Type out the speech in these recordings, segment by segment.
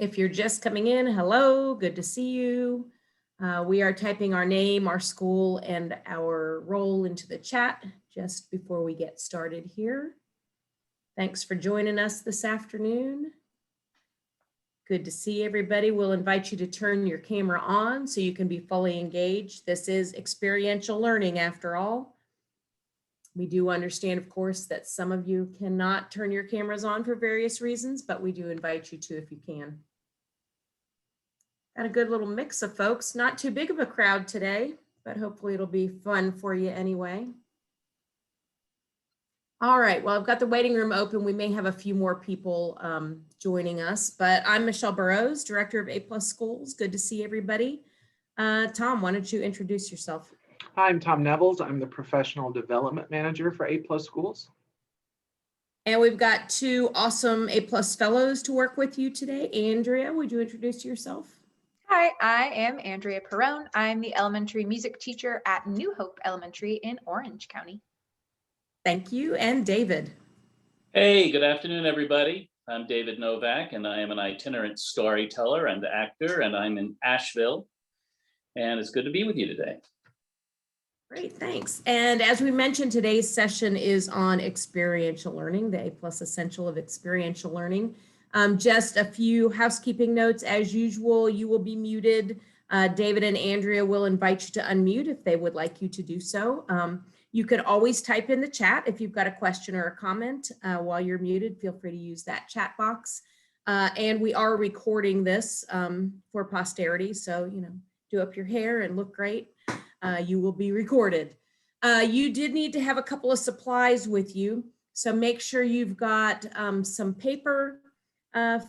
If you're just coming in, hello, good to see you. We are typing our name, our school, and our role into the chat just before we get started here. Thanks for joining us this afternoon. Good to see everybody. We'll invite you to turn your camera on so you can be fully engaged. This is experiential learning after all. We do understand, of course, that some of you cannot turn your cameras on for various reasons, but we do invite you to if you can. Got a good little mix of folks, not too big of a crowd today, but hopefully it'll be fun for you anyway. All right, well, I've got the waiting room open. We may have a few more people joining us, but I'm Michelle Burrows, Director of A+ Schools. Good to see everybody. Tom, why don't you introduce yourself? Hi, I'm Tom Nevels. I'm the Professional Development Manager for A+ Schools. And we've got two awesome A+ fellows to work with you today. Andrea, would you introduce yourself? Hi, I am Andrea Perrone. I'm the elementary music teacher at New Hope Elementary in Orange County. Thank you. And David. Hey, good afternoon, everybody. I'm David Novak, and I am an itinerant storyteller and actor, and I'm in Asheville. And it's good to be with you today. Great, thanks. And as we mentioned, today's session is on experiential learning, the A+ Essential of Experiential Learning. Just a few housekeeping notes. As usual, you will be muted. David and Andrea will invite you to unmute if they would like you to do so. You could always type in the chat if you've got a question or a comment while you're muted. Feel free to use that chat box. And we are recording this for posterity. So, do up your hair and look great. You will be recorded. You did need to have a couple of supplies with you. So make sure you've got some paper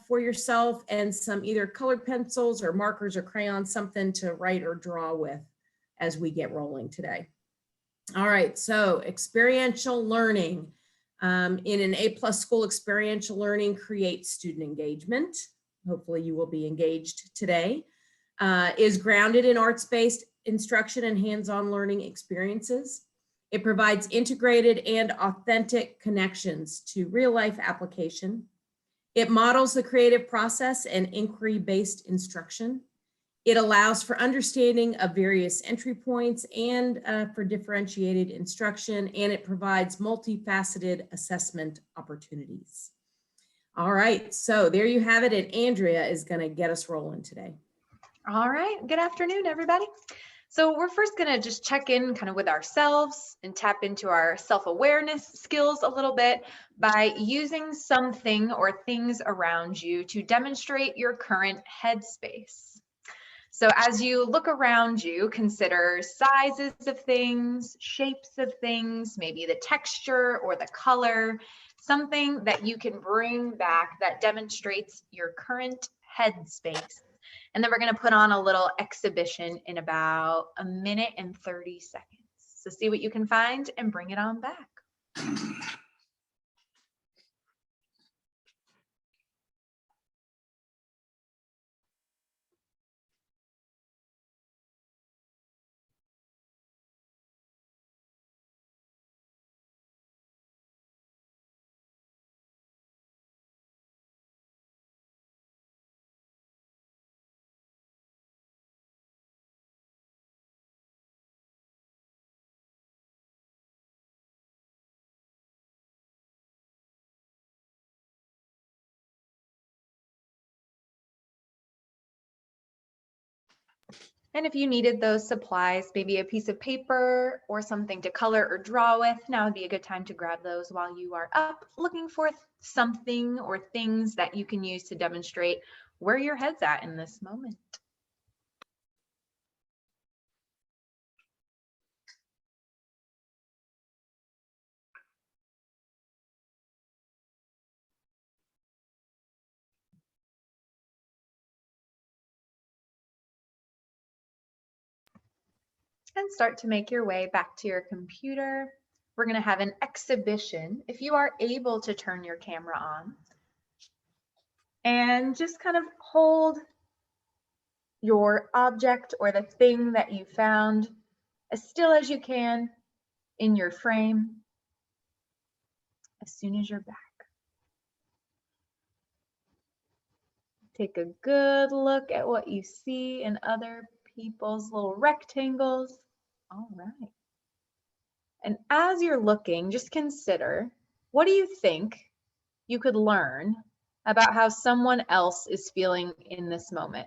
for yourself and some either colored pencils or markers or crayons, something to write or draw with as we get rolling today. All right, so experiential learning. In an A+ school, experiential learning creates student engagement. Hopefully you will be engaged today. Is grounded in arts-based instruction and hands-on learning experiences. It provides integrated and authentic connections to real-life application. It models the creative process and inquiry-based instruction. It allows for understanding of various entry points and for differentiated instruction, and it provides multifaceted assessment opportunities. All right, so there you have it, and Andrea is going to get us rolling today. All right, good afternoon, everybody. So we're first going to just check in kind of with ourselves and tap into our self-awareness skills a little bit by using something or things around you to demonstrate your current headspace. So as you look around you, consider sizes of things, shapes of things, maybe the texture or the color, something that you can bring back that demonstrates your current headspace. And then we're going to put on a little exhibition in about 1 minute and 30 seconds. So see what you can find and bring it on back. And if you needed those supplies, maybe a piece of paper or something to color or draw with, now would be a good time to grab those while you are up looking for something or things that you can use to demonstrate where your head's at in this moment. And start to make your way back to your computer. We're going to have an exhibition. If you are able to turn your camera on and just kind of hold your object or the thing that you found as still as you can in your frame as soon as you're back. Take a good look at what you see in other people's little rectangles. All right. And as you're looking, just consider, what do you think you could learn about how someone else is feeling in this moment?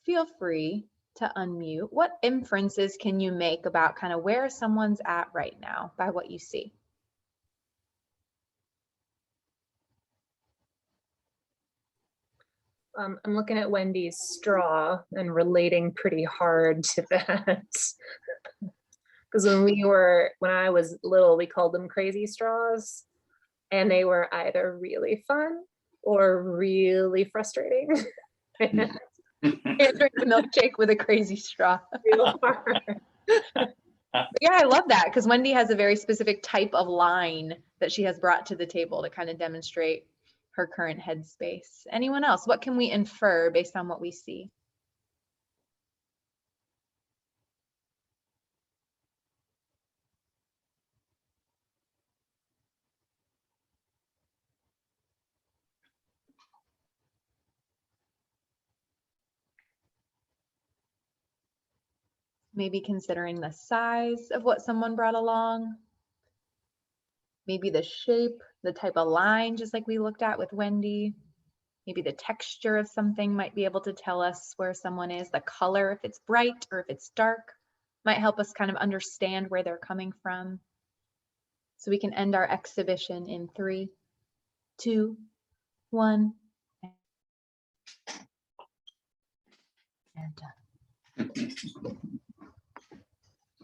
Feel free to unmute. What inferences can you make about kind of where someone's at right now by what you see? I'm looking at Wendy's straw and relating pretty hard to that. Because when I was little, we called them crazy straws, and they were either really fun or really frustrating. Can't drink the milkshake with a crazy straw. Real hard. Yeah, I love that because Wendy has a very specific type of line that she has brought to the table to kind of demonstrate her current headspace. Anyone else? What can we infer based on what we see? Maybe considering the size of what someone brought along. Maybe the shape, the type of line, just like we looked at with Wendy. Maybe the texture of something might be able to tell us where someone is. The color, if it's bright or if it's dark, might help us kind of understand where they're coming from. So we can end our exhibition in 3, 2, 1. And done.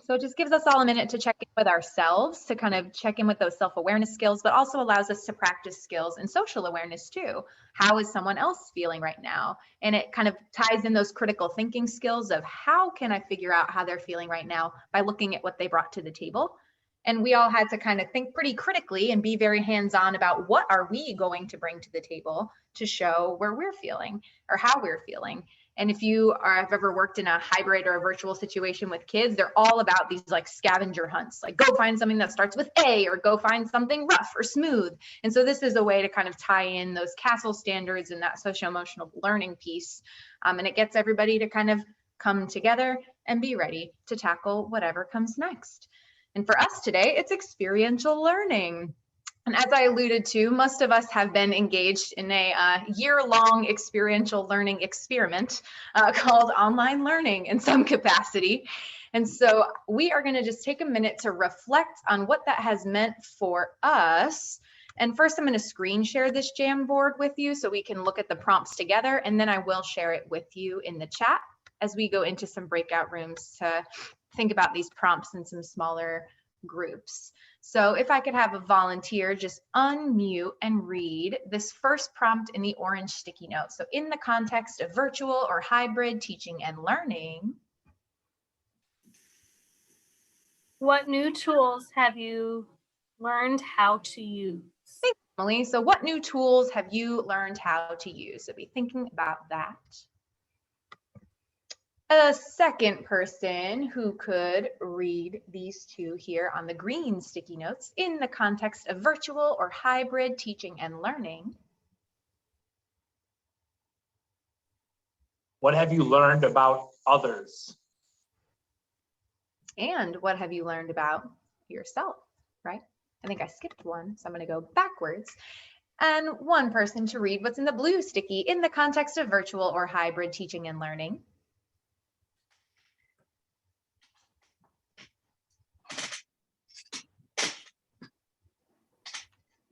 So it just gives us all a minute to check in with ourselves, to kind of check in with those self-awareness skills, but also allows us to practice skills and social awareness too. How is someone else feeling right now? And it kind of ties in those critical thinking skills of how can I figure out how they're feeling right now by looking at what they brought to the table. And we all had to kind of think pretty critically and be very hands-on about what are we going to bring to the table to show where we're feeling or how we're feeling. And if you have ever worked in a hybrid or a virtual situation with kids, they're all about these like scavenger hunts, like go find something that starts with A or go find something rough or smooth. And so this is a way to kind of tie in those CASEL standards and that socio-emotional learning piece. And it gets everybody to kind of come together and be ready to tackle whatever comes next. And for us today, it's experiential learning. And as I alluded to, most of us have been engaged in a year-long experiential learning experiment called online learning in some capacity. And so we are going to just take a minute to reflect on what that has meant for us. And first, I'm going to screen share this Jamboard with you so we can look at the prompts together, and then I will share it with you in the chat as we go into some breakout rooms to think about these prompts in some smaller groups. So if I could have a volunteer just unmute and read this first prompt in the orange sticky note. So in the context of virtual or hybrid teaching and learning. What new tools have you learned how to use? Thanks, Emily. So what new tools have you learned how to use? So be thinking about that. A second person who could read these two here on the green sticky notes in the context of virtual or hybrid teaching and learning. What have you learned about others? And what have you learned about yourself, right? I think I skipped one, so I'm going to go backwards. And one person to read what's in the blue sticky in the context of virtual or hybrid teaching and learning.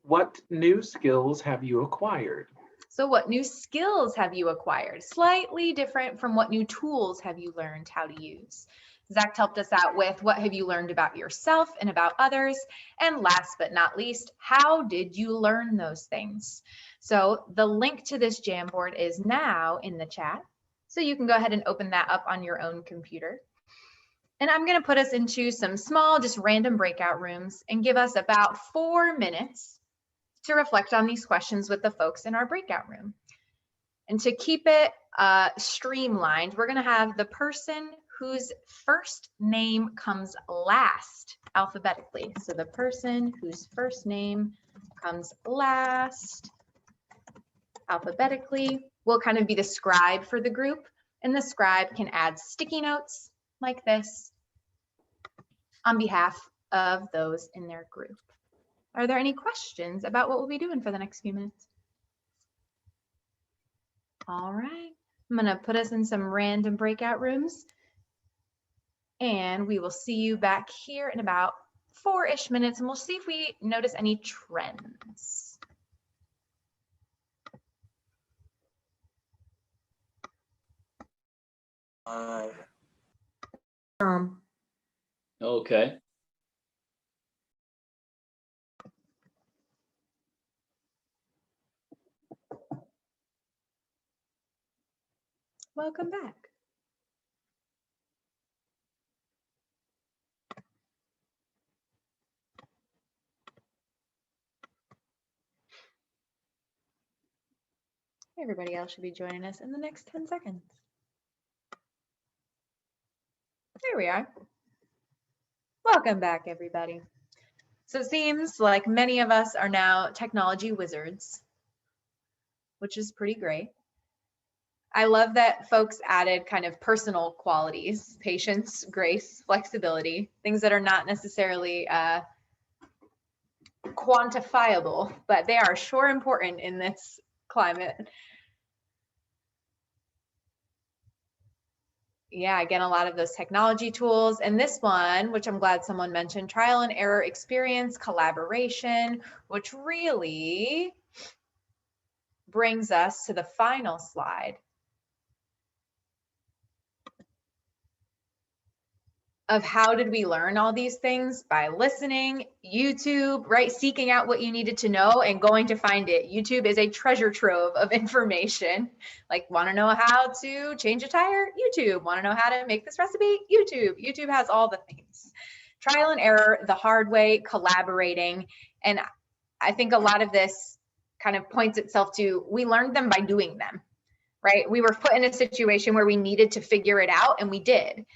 What new skills have you acquired? So what new skills have you acquired? Slightly different from what new tools have you learned how to use? Zach helped us out with what have you learned about yourself and about others? And last but not least, how did you learn those things? So the link to this Jamboard is now in the chat. So you can go ahead and open that up on your own computer. And I'm going to put us into some small, just random breakout rooms and give us about 4 minutes to reflect on these questions with the folks in our breakout room. And to keep it streamlined, we're going to have the person whose first name comes last alphabetically. So the person whose first name comes last alphabetically will kind of be the scribe for the group. And the scribe can add sticky notes like this on behalf of those in their group. Are there any questions about what we'll be doing for the next few minutes? All right, I'm gonna put us in some random breakout rooms and we will see you back here in about 4-ish minutes and we'll see if we notice any trends. Okay. Welcome back. Everybody else should be joining us in the next 10 seconds. There we are. Welcome back, everybody. So it seems like many of us are now technology wizards, which is pretty great. I love that folks added kind of personal qualities, patience, grace, flexibility, things that are not necessarily quantifiable, but they are sure important in this climate. Yeah, again, a lot of those technology tools. And this one, which I'm glad someone mentioned, trial and error experience, collaboration, which really brings us to the final slide of how did we learn all these things? By listening, YouTube, right? Seeking out what you needed to know and going to find it. YouTube is a treasure trove of information. Like, want to know how to change a tire? YouTube. Want to know how to make this recipe? YouTube. YouTube has all the things. Trial and error, the hard way, collaborating. And I think a lot of this kind of points itself to, we learned them by doing them, right? We were put in a situation where we needed to figure it out and we did.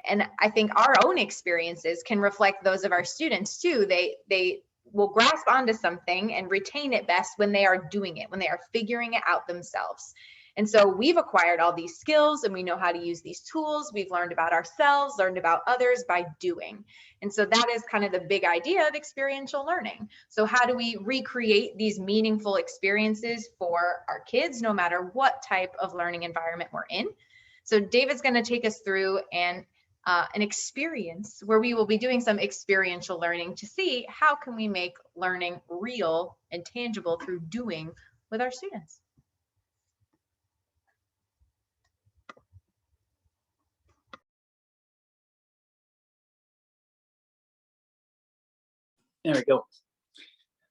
And I think our own experiences can reflect those of our students too. They will grasp onto something and retain it best when they are doing it, when they are figuring it out themselves. And so we've acquired all these skills and we know how to use these tools. We've learned about ourselves, learned about others by doing. And so that is kind of the big idea of experiential learning. So how do we recreate these meaningful experiences for our kids, no matter what type of learning environment we're in? So David's going to take us through an experience where we will be doing some experiential learning to see how can we make learning real and tangible through doing with our students. There we go.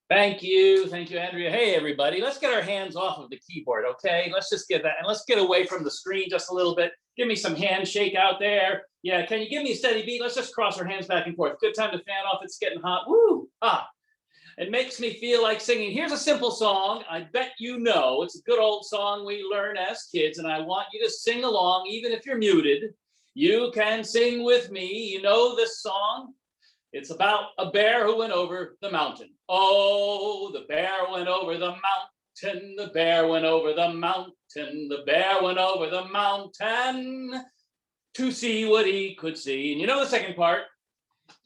Thank you, Andrea. Hey, everybody, let's get our hands off of the keyboard, okay? Let's just get that, and let's get away from the screen just a little bit. Give me some handshake out there. Yeah, can you give me a steady beat? Let's just cross our hands back and forth. Good time to fan off, it's getting hot. Woo, ah. It makes me feel like singing. Here's a simple song, I bet you know. It's a good old song we learn as kids, and I want you to sing along, even if you're muted. You can sing with me, you know this song? It's about a bear who went over the mountain. Oh, the bear went over the mountain. The bear went over the mountain. The bear went over the mountain to see what he could see. And you know the second part?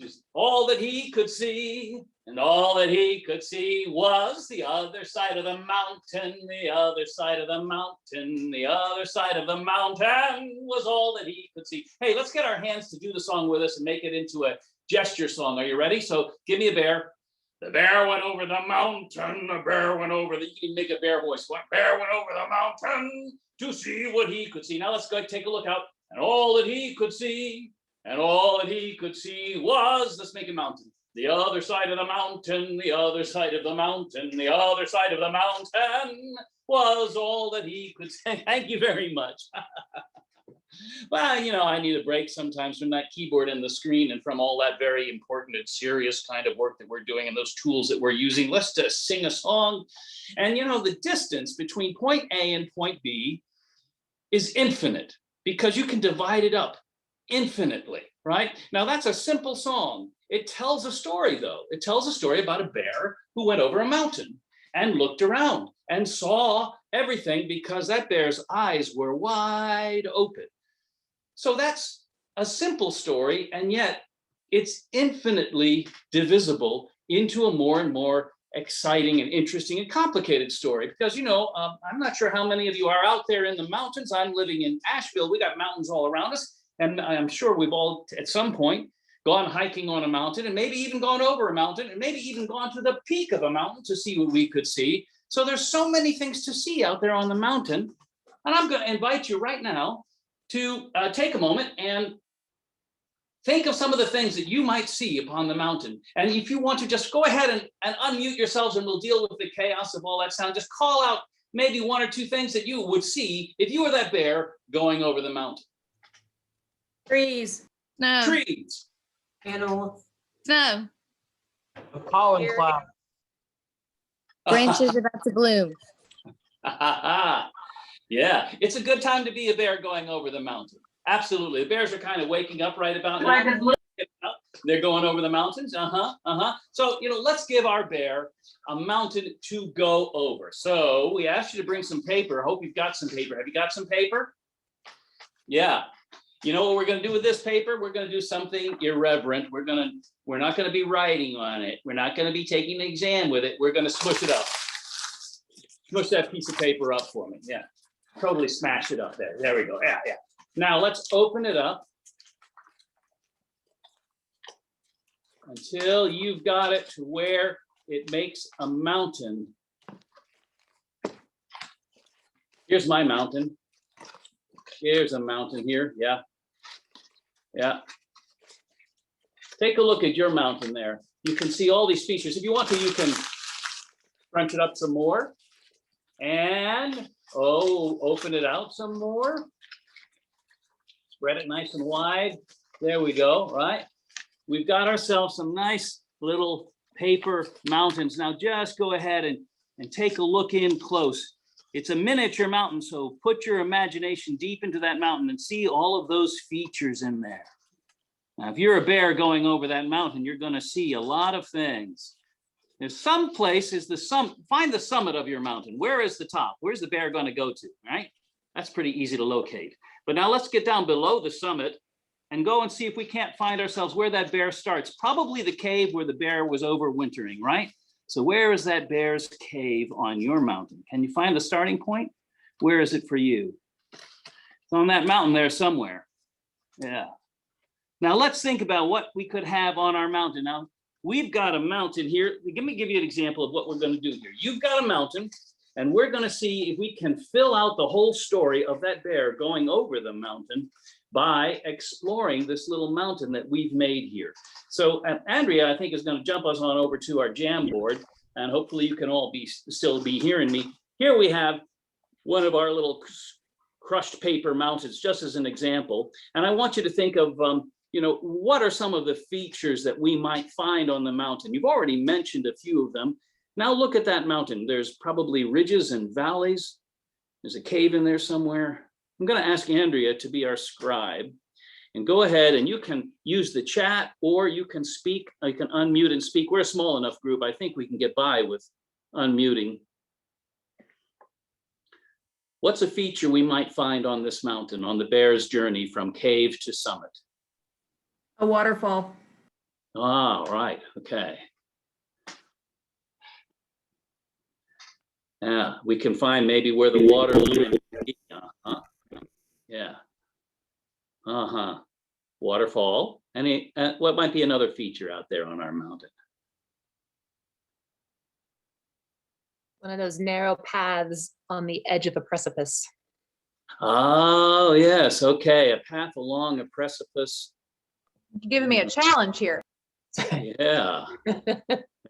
Just all that he could see. And all that he could see was the other side of the mountain. The other side of the mountain. The other side of the mountain was all that he could see. Hey, let's get our hands to do the song with us and make it into a gesture song. Are you ready? So give me a bear. The bear went over the mountain. The bear went over the, you can make a bear voice. The bear went over the mountain to see what he could see. Now let's go take a look out. And all that he could see, and all that he could see was, let's make a mountain. The other side of the mountain, the other side of the mountain, the other side of the mountain was all that he could say. Thank you very much. Well, you know, I need a break sometimes from that keyboard and the screen and from all that very important and serious kind of work that we're doing and those tools that we're using. Let's just sing a song. And, you know, the distance between point A and point B is infinite because you can divide it up infinitely, right? Now that's a simple song. It tells a story though. It tells a story about a bear who went over a mountain and looked around and saw everything because that bear's eyes were wide open. So that's a simple story, and yet it's infinitely divisible into a more and more exciting and interesting and complicated story. Because, I'm not sure how many of you are out there in the mountains. I'm living in Asheville. We got mountains all around us. And I'm sure we've all, at some point, gone hiking on a mountain, and maybe even gone over a mountain, and maybe even gone to the peak of a mountain to see what we could see. So there's so many things to see out there on the mountain. And I'm going to invite you right now to take a moment and think of some of the things that you might see upon the mountain. And if you want to, just go ahead and unmute yourselves, and we'll deal with the chaos of all that sound. Just call out maybe one or two things that you would see if you were that bear going over the mountain. Trees. No. Trees. Animals. No. A pollen cloud. Branches about to bloom. Yeah, it's a good time to be a bear going over the mountain. Absolutely. The bears are kind of waking up right about now. They're going over the mountains. So, let's give our bear a mountain to go over. So we asked you to bring some paper. I hope you've got some paper. Have you got some paper? Yeah. You know what we're going to do with this paper? We're going to do something irreverent. We're not going to be writing on it. We're not going to be taking an exam with it. We're going to smush it up. Smush that piece of paper up for me. Yeah. Totally smash it up there. There we go. Yeah. Now let's open it up until you've got it to where it makes a mountain. Here's my mountain. Here's a mountain here. Yeah. Take a look at your mountain there. You can see all these features. If you want to, you can crunch it up some more and open it out some more. Spread it nice and wide. There we go, right? We've got ourselves some nice little paper mountains. Now just go ahead and take a look in close. It's a miniature mountain, so put your imagination deep into that mountain and see all of those features in there. Now, if you're a bear going over that mountain, you're going to see a lot of things. There's some place is the summit. Find the summit of your mountain. Where is the top? Where's the bear going to go to, right? That's pretty easy to locate. But now let's get down below the summit and go and see if we can't find ourselves where that bear starts. Probably the cave where the bear was overwintering, right? So where is that bear's cave on your mountain? Can you find the starting point? Where is it for you? It's on that mountain there somewhere. Yeah. Now let's think about what we could have on our mountain. Now we've got a mountain here. Let me give you an example of what we're going to do here. You've got a mountain, and we're going to see if we can fill out the whole story of that bear going over the mountain by exploring this little mountain that we've made here. So Andrea, I think, is going to jump us on over to our Jamboard, and hopefully you can all still be hearing me. Here we have one of our little crushed paper mountains, just as an example. And I want you to think of, what are some of the features that we might find on the mountain? You've already mentioned a few of them. Now look at that mountain. There's probably ridges and valleys. There's a cave in there somewhere. I'm going to ask Andrea to be our scribe, and go ahead and you can use the chat, or you can speak. You can unmute and speak. We're a small enough group. I think we can get by with unmuting. What's a feature we might find on this mountain on the bear's journey from cave to summit? A waterfall. Ah, right. Okay. Yeah, we can find maybe where the water. Yeah. Waterfall. Any? What might be another feature out there on our mountain? One of those narrow paths on the edge of a precipice. Oh, yes. Okay. A path along a precipice. You're giving me a challenge here. Yeah.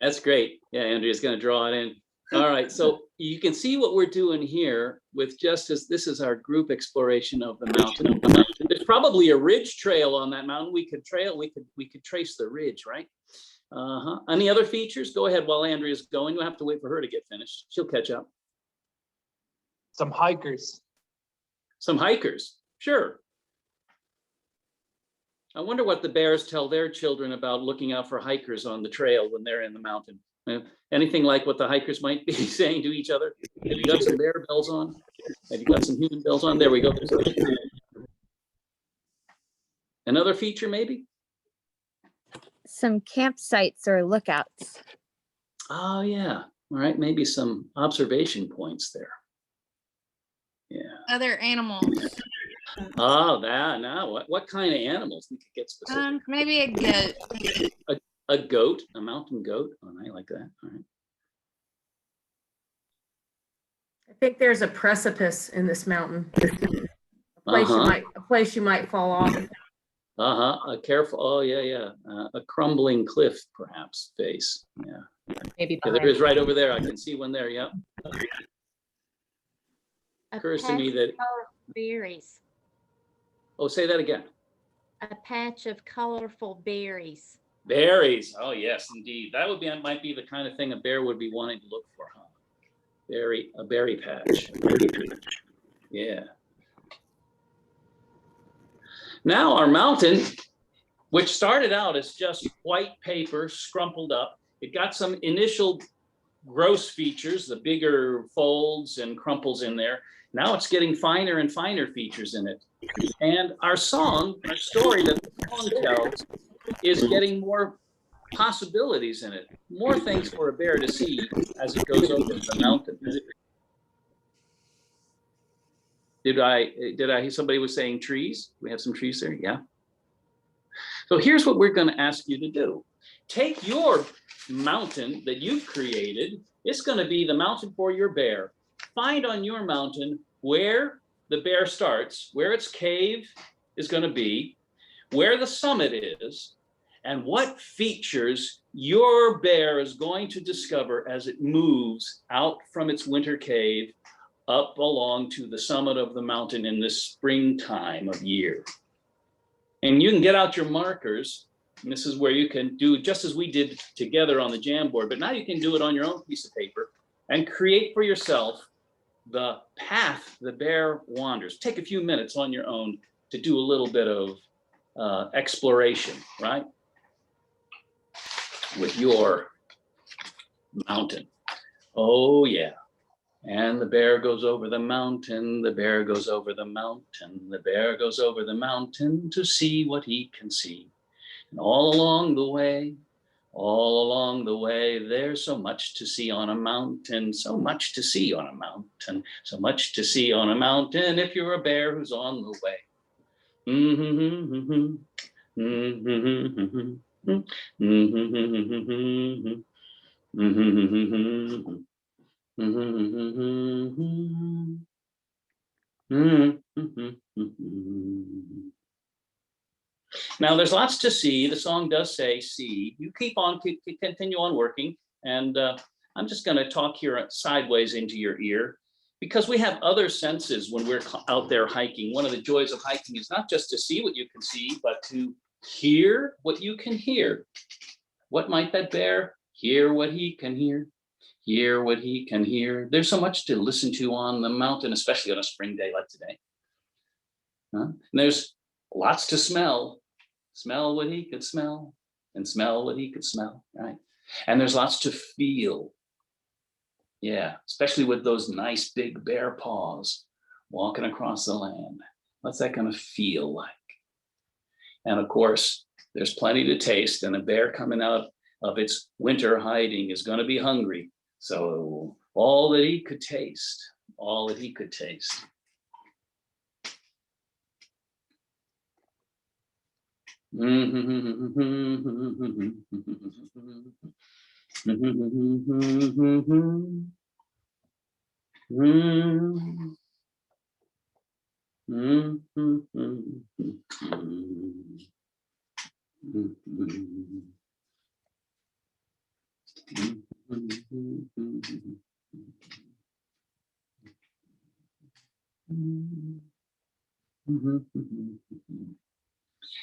That's great. Yeah, Andrea's going to draw it in. All right. So you can see what we're doing here with just as this is our group exploration of the mountain. There's probably a ridge trail on that mountain. We could trace the ridge, right? Any other features? Go ahead while Andrea's going. You'll have to wait for her to get finished. She'll catch up. Some hikers. Some hikers. Sure. I wonder what the bears tell their children about looking out for hikers on the trail when they're in the mountain. Anything like what the hikers might be saying to each other? Have you got some bear bells on? Have you got some human bells on? There we go. Another feature, maybe? Some campsites or lookouts. Oh, yeah. All right, maybe some observation points there. Yeah. Other animals. Oh, that now what kind of animals? We could get specific. Maybe a goat. A goat, a mountain goat. Oh, I like that. All right. I think there's a precipice in this mountain. A place you might fall off. A careful. Oh, yeah, yeah. A crumbling cliff, perhaps. Face. Yeah. Maybe Yeah, there is right over there. I can see one there. Yep. Occurs to me that. Berries. Oh, say that again. A patch of colorful berries. Berries. Oh, yes, indeed. That would be might be the kind of thing a bear would be wanting to look for, huh? A berry patch. Yeah. Now our mountain, which started out as just white paper scrumpled up, it got some initial gross features, the bigger folds and crumples in there. Now it's getting finer and finer features in it. And our song, our story that the song tells, is getting more possibilities in it, more things for a bear to see as it goes over the mountain. Did I hear somebody was saying trees? We have some trees there, yeah. So here's what we're going to ask you to do. Take your mountain that you've created. It's going to be the mountain for your bear. Find on your mountain where the bear starts, where its cave is going to be, where the summit is, and what features your bear is going to discover as it moves out from its winter cave up along to the summit of the mountain in this springtime of year. And you can get out your markers, and this is where you can do just as we did together on the Jamboard, but now you can do it on your own piece of paper and create for yourself the path the bear wanders. Take a few minutes on your own to do a little bit of exploration, right? With your mountain. Oh, yeah. And the bear goes over the mountain, the bear goes over the mountain, the bear goes over the mountain to see what he can see. And all along the way, there's so much to see on a mountain, so much to see on a mountain, so much to see on a mountain if you're a bear who's on the way. Now there's lots to see. The song does say see. You continue on working, and I'm just going to talk here sideways into your ear, because we have other senses when we're out there hiking. One of the joys of hiking is not just to see what you can see, but to hear what you can hear. What might that bear hear? What he can hear? Hear what he can hear. There's so much to listen to on the mountain, especially on a spring day like today. And there's lots to smell. Smell what he could smell, and smell what he could smell, right? And there's lots to feel. Yeah, especially with those nice big bear paws walking across the land. What's that gonna feel like? And of course, there's plenty to taste, and a bear coming out of its winter hiding is gonna be hungry. So all that he could taste, all that he could taste.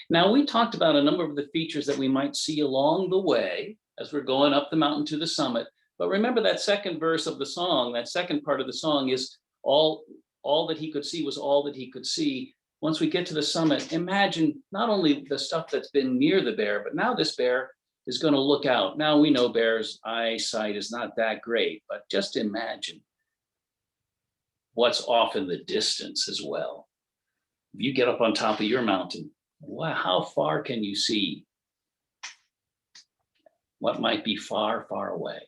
Now, we talked about a number of the features that we might see along the way as we're going up the mountain to the summit. But remember that second verse of the song, that second part of the song is all that he could see was all that he could see. once we get to the summit, imagine not only the stuff that's been near the bear, but now this bear is going to look out. Now we know bears' eyesight is not that great, but just imagine what's off in the distance as well. If you get up on top of your mountain, wow, how far can you see what might be far, far away?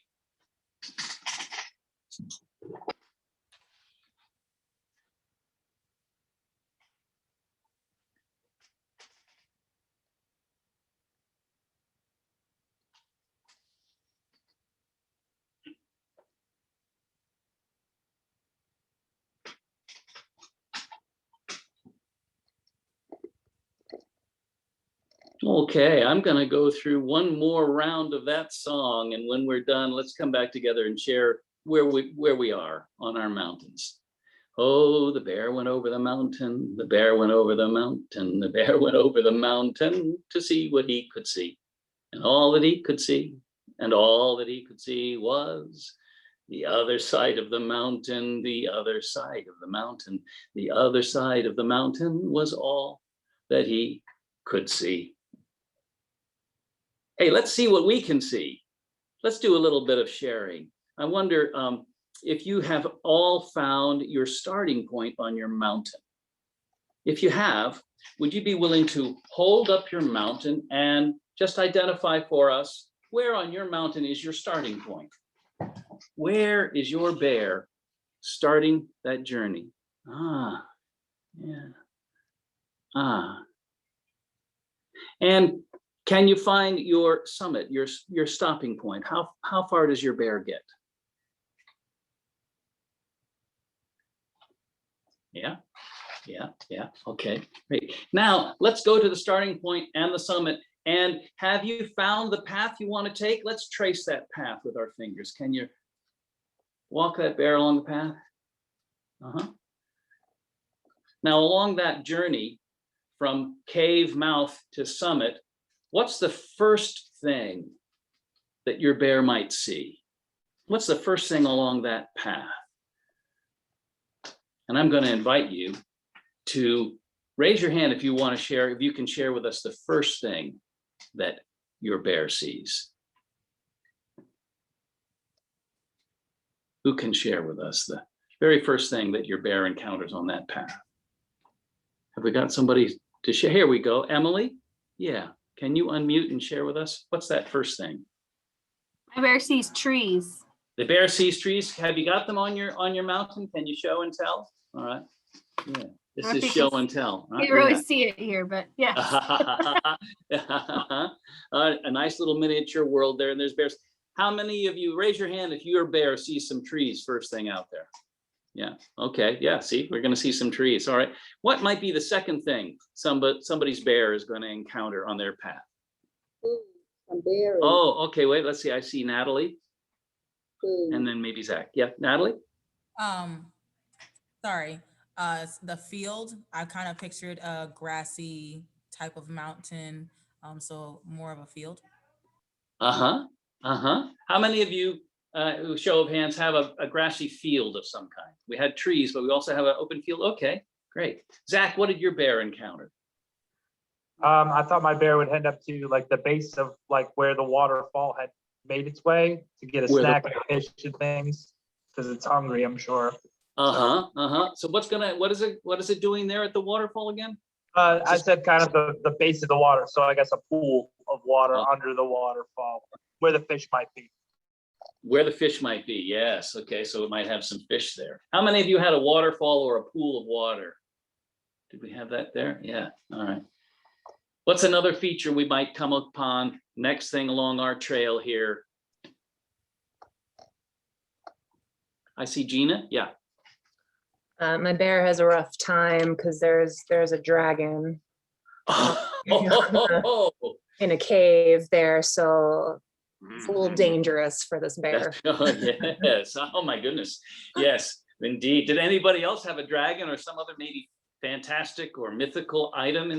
Okay, I'm gonna go through one more round of that song, and when we're done, let's come back together and share where we are on our mountains. Oh, the bear went over the mountain, the bear went over the mountain, the bear went over the mountain to see what he could see. And all that he could see, and all that he could see was the other side of the mountain, the other side of the mountain, the other side of the mountain was all that he could see. Hey, let's see what we can see. Let's do a little bit of sharing. I wonder if you have all found your starting point on your mountain. If you have, would you be willing to hold up your mountain and just identify for us where on your mountain is your starting point? Where is your bear starting that journey? Ah, yeah. Ah. And can you find your summit, your stopping point? How far does your bear get? Yeah, okay, great. Now, let's go to the starting point and the summit. And have you found the path you want to take? Let's trace that path with our fingers. Can you walk that bear along the path? Now, along that journey from cave mouth to summit, what's the first thing that your bear might see? What's the first thing along that path? And I'm going to invite you to raise your hand if you want to share, if you can share with us the first thing that your bear sees. Who can share with us the very first thing that your bear encounters on that path? Have we got somebody to share? Here we go. Emily? Yeah. Can you unmute and share with us? What's that first thing? My bear sees trees. The bear sees trees. Have you got them on your mountain? Can you show and tell? All right. Yeah. This is show and tell. You can't really see it here, but yeah. A nice little miniature world there, and there's bears. How many of you, raise your hand if your bear sees some trees first thing out there? Yeah, okay, yeah, see, we're gonna see some trees, all right. What might be the second thing somebody's bear is gonna encounter on their path? Oh, okay, wait, let's see, I see Natalie. And then maybe Zach. Yeah, Natalie? Sorry, the field, I kind of pictured a grassy type of mountain, so more of a field. How many of you, show of hands, have a grassy field of some kind? We had trees, but we also have an open field. Okay, great. Zach, what did your bear encounter? I thought my bear would head up to like the base of like where the waterfall had made its way to get a snack and fish and things because it's hungry, I'm sure. So what is it doing there at the waterfall again? I said kind of the base of the water, so I guess a pool of water under the waterfall where the fish might be. Where the fish might be, yes. Okay, so it might have some fish there. How many of you had a waterfall or a pool of water? Did we have that there? Yeah, all right. What's another feature we might come upon next thing along our trail here? I see Gina, yeah. My bear has a rough time because there's a dragon in a cave there, so it's a little dangerous for this bear. Oh, yes. Oh my goodness. Yes, indeed. Did anybody else have a dragon or some other maybe fantastic or mythical item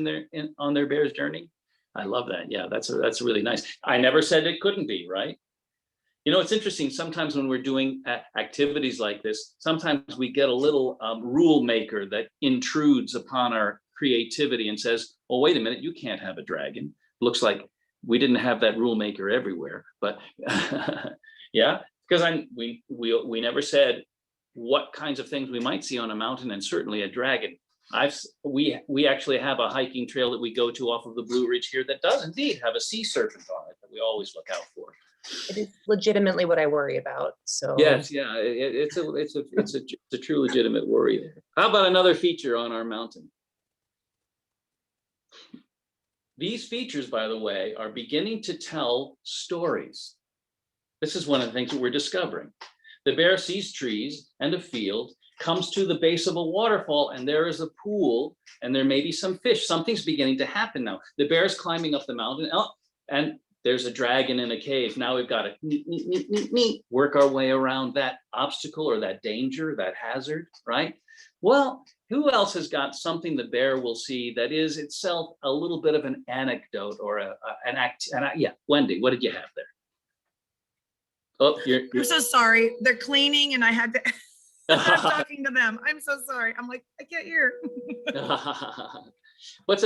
on their bear's journey? I love that. Yeah, that's really nice. I never said it couldn't be, right? You know, it's interesting. Sometimes when we're doing activities like this, sometimes we get a little rule maker that intrudes upon our creativity and says, oh, wait a minute, you can't have a dragon. Looks like we didn't have that rule maker everywhere, but yeah, because we never said what kinds of things we might see on a mountain, and certainly a dragon. We actually have a hiking trail that we go to off of the Blue Ridge here that does indeed have a sea serpent on it that we always look out for. It is legitimately what I worry about, so. Yes, yeah, it's a true legitimate worry there. How about another feature on our mountain? These features, by the way, are beginning to tell stories. This is one of the things that we're discovering. The bear sees trees and a field, comes to the base of a waterfall, and there is a pool, and there may be some fish. Something's beginning to happen now. The bear is climbing up the mountain, and there's a dragon in a cave. Now we've got to work our way around that obstacle or that danger, that hazard, right? Well, who else has got something the bear will see that is itself a little bit of an anecdote or an act? Yeah, Wendy, what did you have there? Oh, I'm so sorry. They're cleaning and I had to stop talking to them. I'm so sorry. I'm like, I can't hear. What's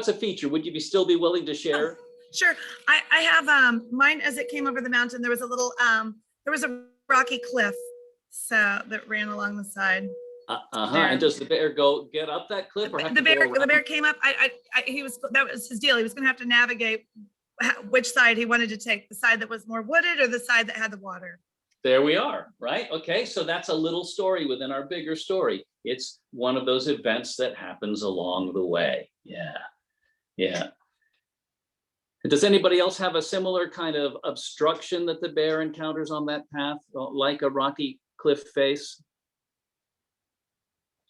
a feature? Would you still be willing to share? Sure. I have mine as it came over the mountain. There was a little there was a rocky cliff that ran along the side. And does the bear get up that cliff, or have the bear came up? That was his deal. He was going to have to navigate which side he wanted to take, the side that was more wooded or the side that had the water. There we are, right? Okay, so that's a little story within our bigger story. It's one of those events that happens along the way. Yeah, yeah. Does anybody else have a similar kind of obstruction that the bear encounters on that path, like a rocky cliff face?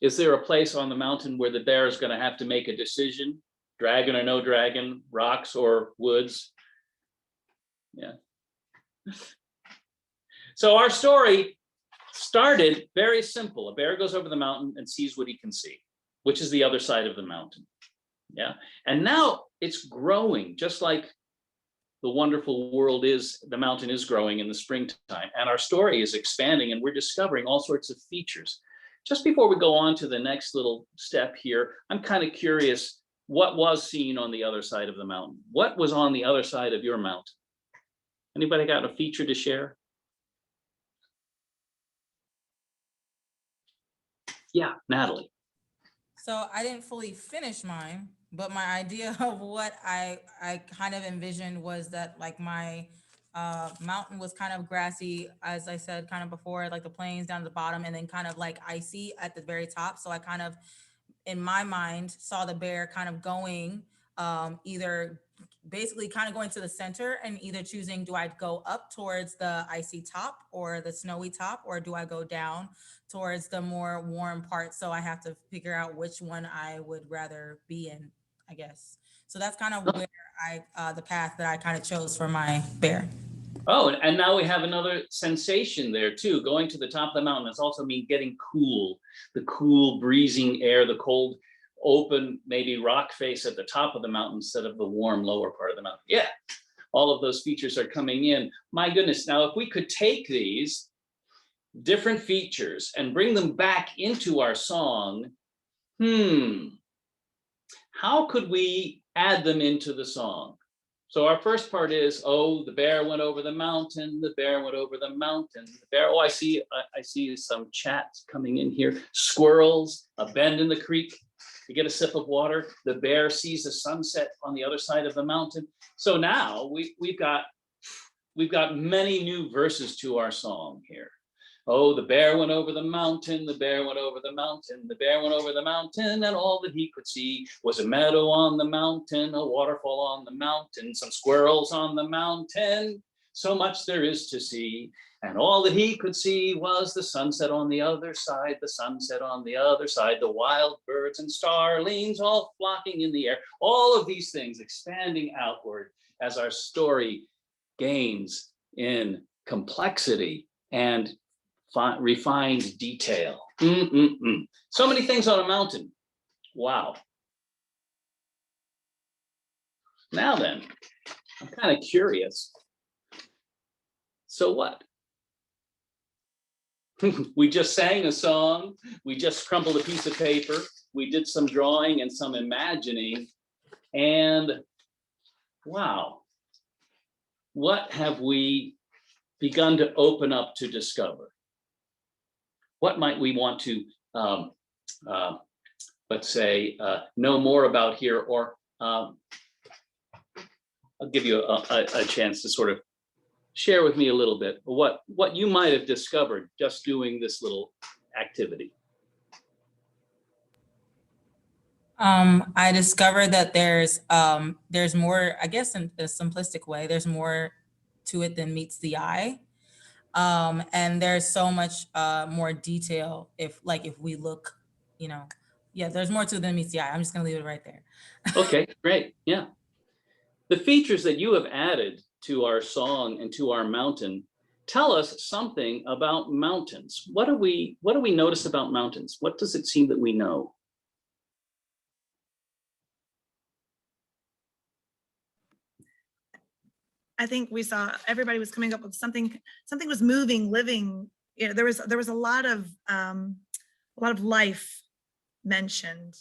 Is there a place on the mountain where the bear is going to have to make a decision? Dragon or no dragon, rocks or woods? Yeah. So our story started very simple. A bear goes over the mountain and sees what he can see, which is the other side of the mountain. Yeah. And now it's growing, just like the wonderful world is, the mountain is growing in the springtime. And our story is expanding, and we're discovering all sorts of features. Just before we go on to the next little step here, I'm kind of curious, what was seen on the other side of the mountain? What was on the other side of your mountain? Anybody got a feature to share? Yeah, Natalie. So I didn't fully finish mine, but my idea of what I kind of envisioned was that like my mountain was kind of grassy, as I said kind of before, like the plains down to the bottom, and then kind of like icy at the very top. So I kind of, in my mind, saw the bear kind of going either basically kind of going to the center and either choosing, do I go up towards the icy top or the snowy top, or do I go down towards the more warm part? So I have to figure out which one I would rather be in, I guess. So that's kind of where the path that I kind of chose for my bear. Oh, and now we have another sensation there too. Going to the top of the mountain does also mean getting cool, the cool breezing air, the cold, open, maybe rock face at the top of the mountain instead of the warm lower part of the mountain. Yeah, all of those features are coming in. My goodness, now if we could take these different features and bring them back into our song, how could we add them into the song? So our first part is, oh, the bear went over the mountain, the bear went over the mountain, the bear, oh, I see some chats coming in here. Squirrels, a bend in the creek, you get a sip of water, the bear sees a sunset on the other side of the mountain. So now we've got many new verses to our song here. Oh, the bear went over the mountain, the bear went over the mountain, the bear went over the mountain, and all that he could see was a meadow on the mountain, a waterfall on the mountain, some squirrels on the mountain, so much there is to see. And all that he could see was the sunset on the other side, the sunset on the other side, the wild birds and starlings all flocking in the air. All of these things expanding outward as our story gains in complexity and refined detail. So many things on a mountain. Wow. Now then, I'm kind of curious. So what? We just sang a song. We just crumpled a piece of paper. we did some drawing and some imagining, and wow, what have we begun to open up to discover? What might we want to, let's say, know more about here, or I'll give you a chance to sort of share with me a little bit what you might have discovered just doing this little activity. I discovered that there's more, I guess in a simplistic way, there's more to it than meets the eye. And there's so much more detail if we look, yeah, there's more to it than meets the eye. I'm just gonna leave it right there. Okay, great, yeah. The features that you have added to our song and to our mountain tell us something about mountains. What do we notice about mountains? What does it seem that we know? I think we saw everybody was coming up with something was moving, living. There was a lot of life mentioned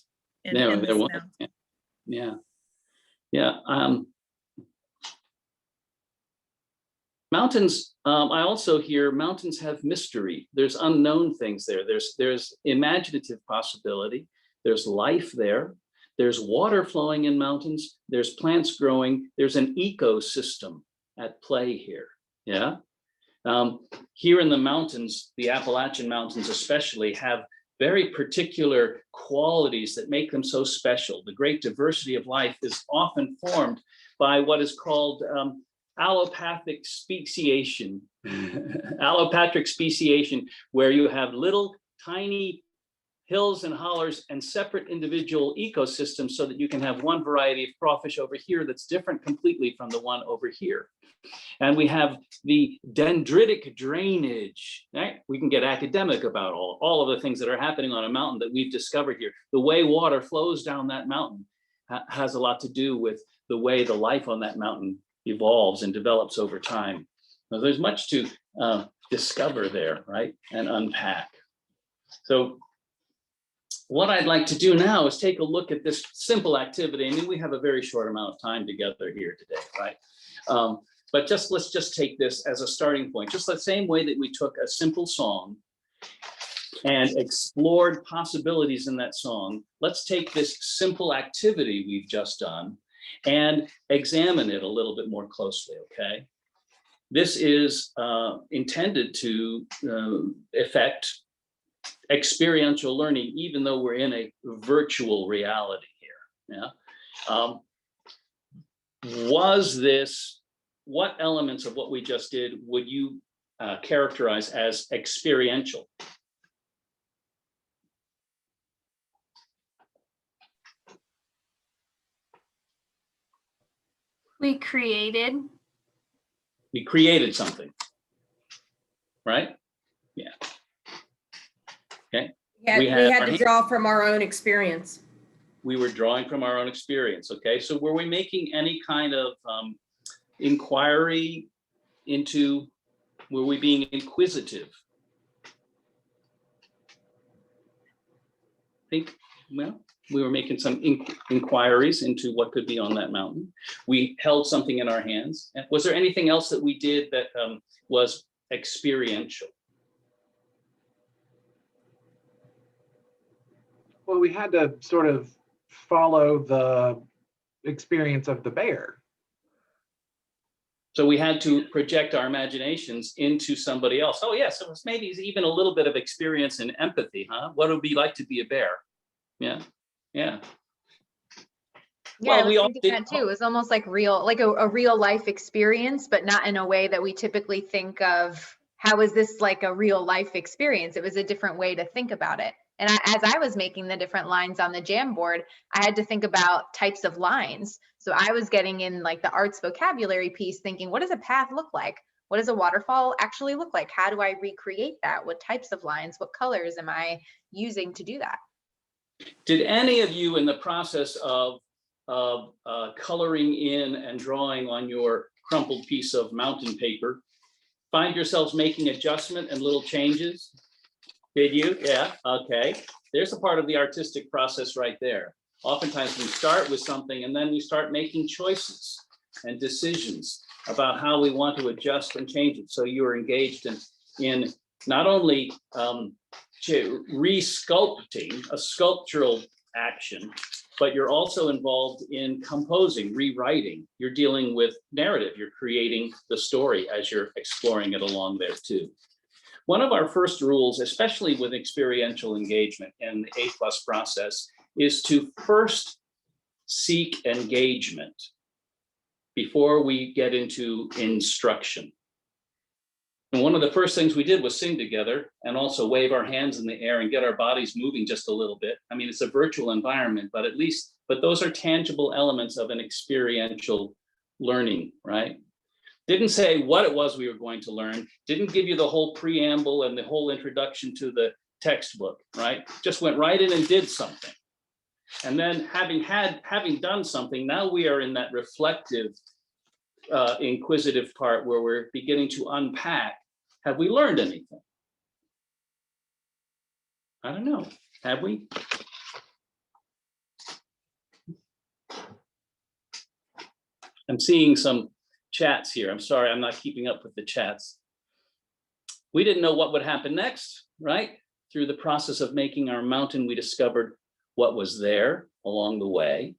in There this was. mountain. Yeah. Mountains, I also hear mountains have mystery. There's unknown things there. There's imaginative possibility. There's life there. There's water flowing in mountains. There's plants growing. There's an ecosystem at play here. Yeah. Here in the mountains, the Appalachian Mountains especially, have very particular qualities that make them so special. The great diversity of life is often formed by what is called allopathic speciation. Allopatric speciation, where you have little tiny hills and hollers and separate individual ecosystems, so that you can have one variety of crawfish over here that's different completely from the one over here. And we have the dendritic drainage, right? We can get academic about all of the things that are happening on a mountain that we've discovered here. The way water flows down that mountain has a lot to do with the way the life on that mountain evolves and develops over time. Now, there's much to discover there, right? And unpack. So what I'd like to do now is take a look at this simple activity. I mean, we have a very short amount of time together here today, right? But let's just take this as a starting point. Just the same way that we took a simple song and explored possibilities in that song, let's take this simple activity we've just done and examine it a little bit more closely, okay? This is intended to affect experiential learning, even though we're in a virtual reality here, yeah? What elements of what we just did would you characterize as experiential? We created something, right? Yeah. Okay. We had to draw from our own experience. We were drawing from our own experience. Okay. So were we making any kind of inquiry into, were we being inquisitive? I think, well, we were making some inquiries into what could be on that mountain. We held something in our hands. Was there anything else that we did that was experiential? Well, we had to sort of follow the experience of the bear. So we had to project our imaginations into somebody else. Oh yes, it was maybe even a little bit of experience and empathy, huh? What it would be like to be a bear? Yeah, yeah. Yeah, well, I was thinking that too. It was almost like a real life experience, but not in a way that we typically think of. How is this like a real life experience? It was a different way to think about it. And as I was making the different lines on the Jamboard, I had to think about types of lines. So I was getting in like the arts vocabulary piece, thinking, what does a path look like? What does a waterfall actually look like? How do I recreate that? What types of lines, what colors am I using to do that? Did any of you in the process of coloring in and drawing on your crumpled piece of mountain paper find yourselves making adjustment and little changes? Did you? Yeah, okay. There's a part of the artistic process right there. Oftentimes we start with something and then we start making choices and decisions about how we want to adjust and change it. So you're engaged in not only re-sculpting a sculptural action, but you're also involved in composing, rewriting. You're dealing with narrative. You're creating the story as you're exploring it along there too. One of our first rules, especially with experiential engagement in the A+ process, is to first seek engagement before we get into instruction. And one of the first things we did was sing together and also wave our hands in the air and get our bodies moving just a little bit. I mean, it's a virtual environment, but those are tangible elements of an experiential learning, right? Didn't say what it was we were going to learn, didn't give you the whole preamble and the whole introduction to the textbook, right? Just went right in and did something. And then having done something, now we are in that reflective, inquisitive part where we're beginning to unpack. Have we learned anything? I don't know. Have we? I'm seeing some chats here. I'm sorry, I'm not keeping up with the chats. We didn't know what would happen next, right? Through the process of making our mountain, we discovered what was there along the way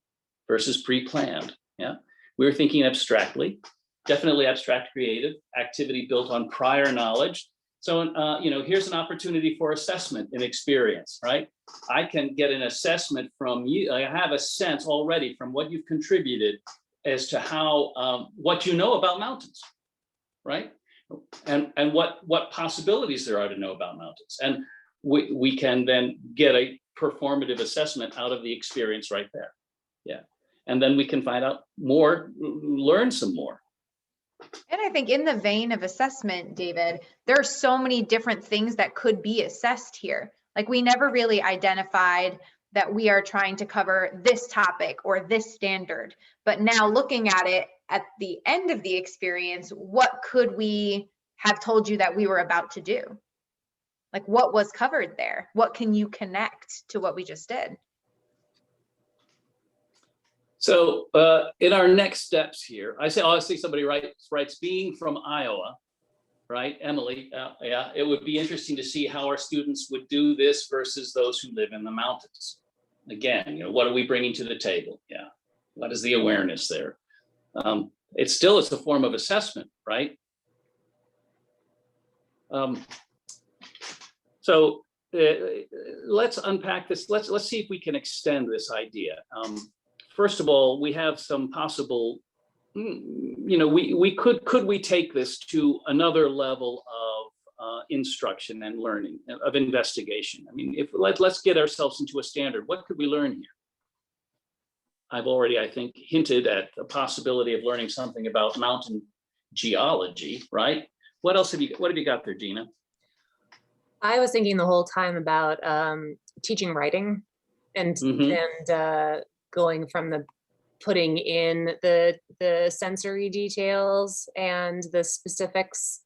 versus pre-planned. Yeah, we were thinking abstractly, definitely abstract creative activity built on prior knowledge. So, here's an opportunity for assessment and experience, right? I can get an assessment from you. I have a sense already from what you've contributed as to how, what you know about mountains, right? And what possibilities there are to know about mountains. And we can then get a performative assessment out of the experience right there. Yeah. And then we can find out more, learn some more. And I think in the vein of assessment, David, there are so many different things that could be assessed here. Like we never really identified that we are trying to cover this topic or this standard, but now looking at it at the end of the experience, what could we have told you that we were about to do? Like what was covered there? What can you connect to what we just did? So in our next steps here, I see somebody writes being from Iowa, right? Emily, yeah, it would be interesting to see how our students would do this versus those who live in the mountains. Again, what are we bringing to the table? Yeah, what is the awareness there? It's a form of assessment, right? So let's unpack this. Let's see if we can extend this idea. First of all, we have some possible, could we take this to another level of instruction and learning, of investigation? I mean, let's get ourselves into a standard. What could we learn here? I've already, I think, hinted at the possibility of learning something about mountain geology, right? What have you got there, Gina? I was thinking the whole time about teaching writing and going from the putting in the sensory details and the specifics,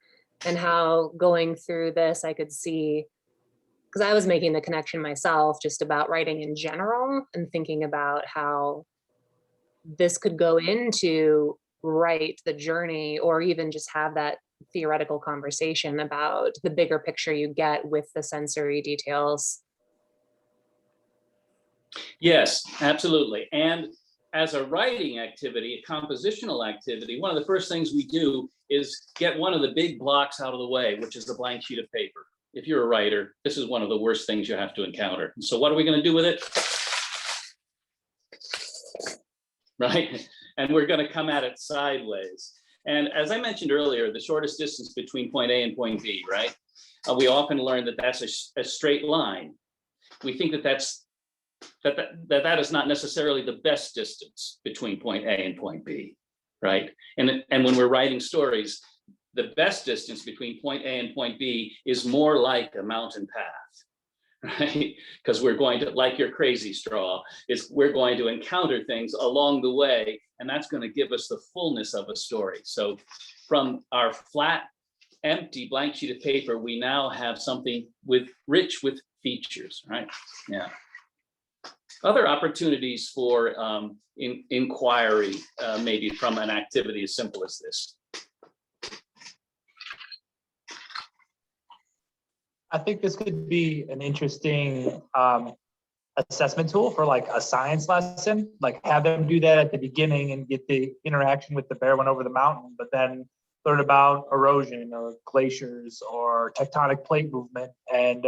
and how going through this I could see, because I was making the connection myself just about writing in general and thinking about how this could go into write the journey, or even just have that theoretical conversation about the bigger picture you get with the sensory details. Yes, absolutely. And as a writing activity, a compositional activity, one of the first things we do is get one of the big blocks out of the way, which is the blank sheet of paper. If you're a writer, this is one of the worst things you have to encounter. And so what are we going to do with it? Right? And we're going to come at it sideways. And as I mentioned earlier, the shortest distance between point A and point B, right? We often learn that that's a straight line. We think that that is not necessarily the best distance between point A and point B, right? And when we're writing stories, the best distance between point A and point B is more like a mountain path, right? Because we're going to, like your crazy straw, we're going to encounter things along the way, and that's going to give us the fullness of a story. So from our flat empty blank sheet of paper, we now have something rich with features, right? Yeah. Other opportunities for inquiry, maybe from an activity as simple as this. I think this could be an interesting assessment tool for like a science lesson, like have them do that at the beginning and get the interaction with the bear went over the mountain, but then learn about erosion or glaciers or tectonic plate movement and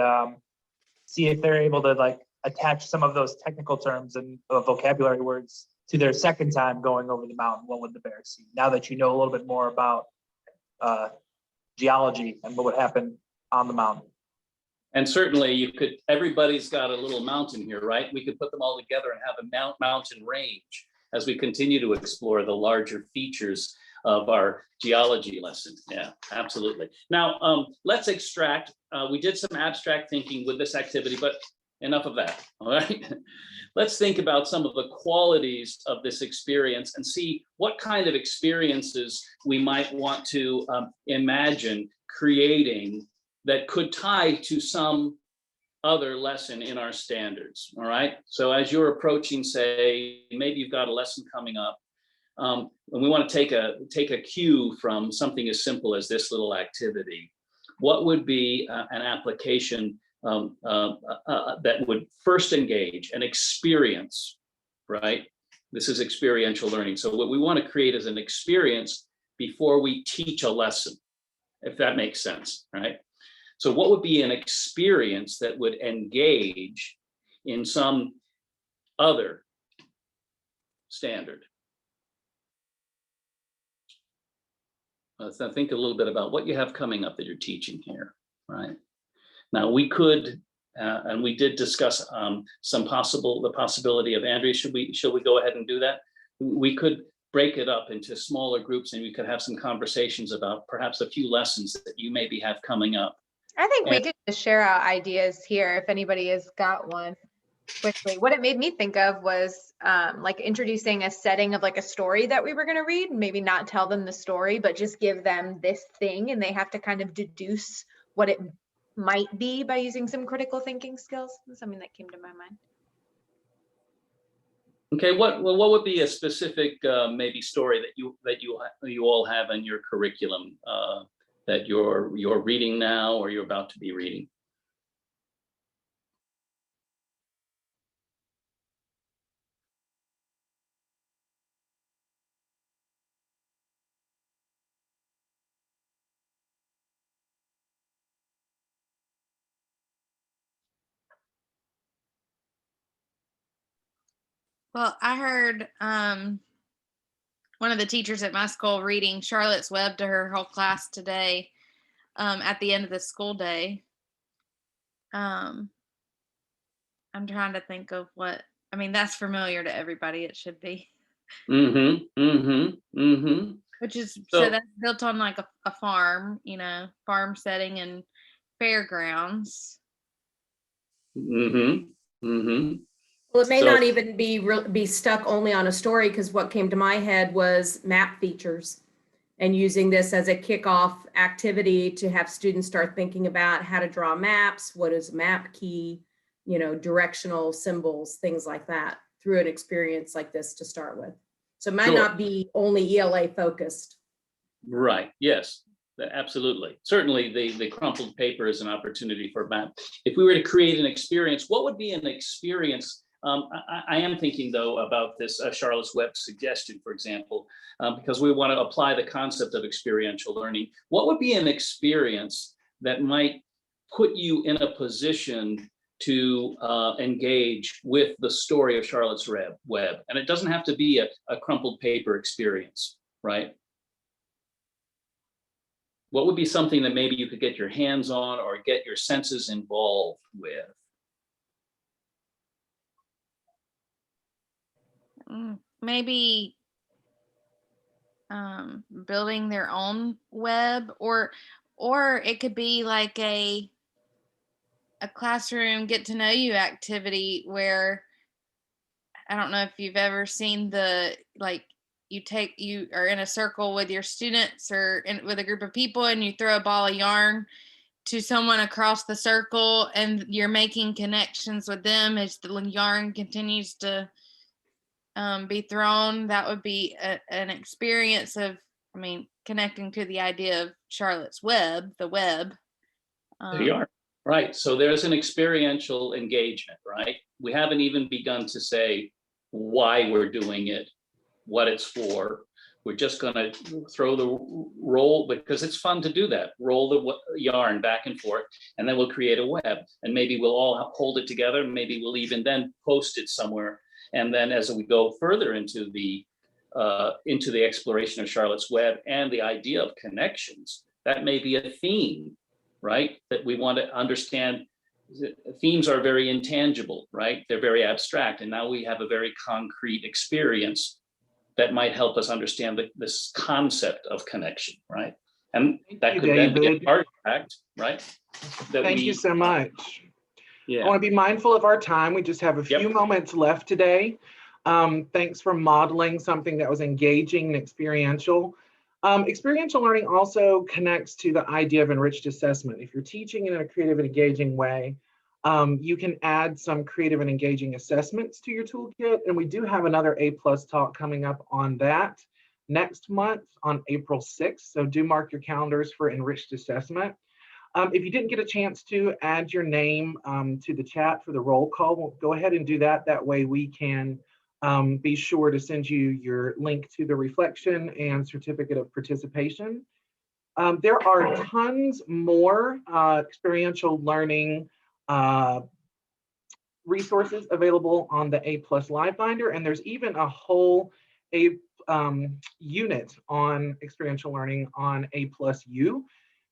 see if they're able to like attach some of those technical terms and vocabulary words to their second time going over the mountain. What would the bear see? Now that you know a little bit more about geology and what would happen on the mountain. And certainly everybody's got a little mountain here, right? We could put them all together and have a mountain range as we continue to explore the larger features of our geology lesson. Yeah, absolutely. Now, let's extract. We did some abstract thinking with this activity, but enough of that, all right? Let's think about some of the qualities of this experience and see what kind of experiences we might want to imagine creating that could tie to some other lesson in our standards, all right? So as you're approaching, say, maybe you've got a lesson coming up, and we want to take a cue from something as simple as this little activity. What would be an application that would first engage an experience, right? This is experiential learning. So what we want to create is an experience before we teach a lesson, if that makes sense, right? So what would be an experience that would engage in some other standard? Let's think a little bit about what you have coming up that you're teaching here, right? Now we could, and we did discuss the possibility of, Andrea, should we go ahead and do that? We could break it up into smaller groups and we could have some conversations about perhaps a few lessons that you maybe have coming up. I think we could just share out ideas here if anybody has got one quickly. What it made me think of was like introducing a setting of like a story that we were going to read, maybe not tell them the story, but just give them this thing and they have to kind of deduce what it might be by using some critical thinking skills. That's something that came to my mind. Okay, what would be a specific maybe story that you all have in your curriculum that you're reading now or you're about to be reading? Well, I heard one of the teachers at my school reading Charlotte's Web to her whole class today at the end of the school day. I'm trying to think of what, I mean, that's familiar to everybody, it should be. Which is, so that's built on like a farm, farm setting and fairgrounds. Well, it may not even be stuck only on a story, because what came to my head was map features and using this as a kickoff activity to have students start thinking about how to draw maps, what is a map key, directional symbols, things like that, through an experience like this to start with. So it might not be only ELA focused. Right, yes, absolutely. Certainly the crumpled paper is an opportunity for a map. If we were to create an experience, what would be an experience? I am thinking though about this Charlotte's Web suggestion, for example, because we want to apply the concept of experiential learning. What would be an experience that might put you in a position to engage with the story of Charlotte's Web? And it doesn't have to be a crumpled paper experience, right? What would be something that maybe you could get your hands on or get your senses involved with? Maybe building their own web, or it could be like a classroom get to know you activity where, I don't know if you've ever seen the like you are in a circle with your students or with a group of people, and you throw a ball of yarn to someone across the circle, and you're making connections with them as the yarn continues to be thrown. That would be an experience of, I mean, connecting to the idea of Charlotte's Web, the web. The yarn, right? So there's an experiential engagement, right? We haven't even begun to say why we're doing it, what it's for. We're just going to throw the roll, because it's fun to do that. Roll the yarn back and forth, and then we'll create a web. And maybe we'll all hold it together. Maybe we'll even then post it somewhere. And then as we go further into the exploration of Charlotte's Web and the idea of connections, that may be a theme, right? That we want to understand. Themes are very intangible, right? They're very abstract. And now we have a very concrete experience that might help us understand this concept of connection, right? And that could then be an artifact, right? Thank you so much. Yeah. I want to be mindful of our time. We just have a few moments left today. Thanks for modeling something that was engaging and experiential. Experiential learning also connects to the idea of enriched assessment. If you're teaching in a creative and engaging way, you can add some creative and engaging assessments to your toolkit. And we do have another A+ talk coming up on that next month on April 6th. So do mark your calendars for enriched assessment. If you didn't get a chance to add your name to the chat for the roll call, we'll go ahead and do that. That way we can be sure to send you your link to the reflection and certificate of participation. There are tons more experiential learning resources available on the A+ Live Binder, and there's even a whole unit on experiential learning on A+U.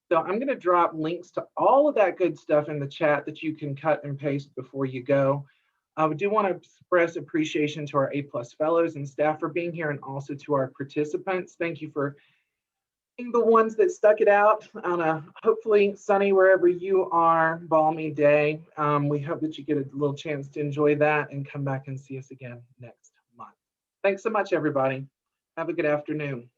So I'm going to drop links to all of that good stuff in the chat that you can cut and paste before you go. I do want to express appreciation to our A+ fellows and staff for being here, and also to our participants. Thank you for being the ones that stuck it out on a hopefully sunny, wherever you are, balmy day. We hope that you get a little chance to enjoy that and come back and see us again next month. Thanks so much, everybody. Have a good afternoon.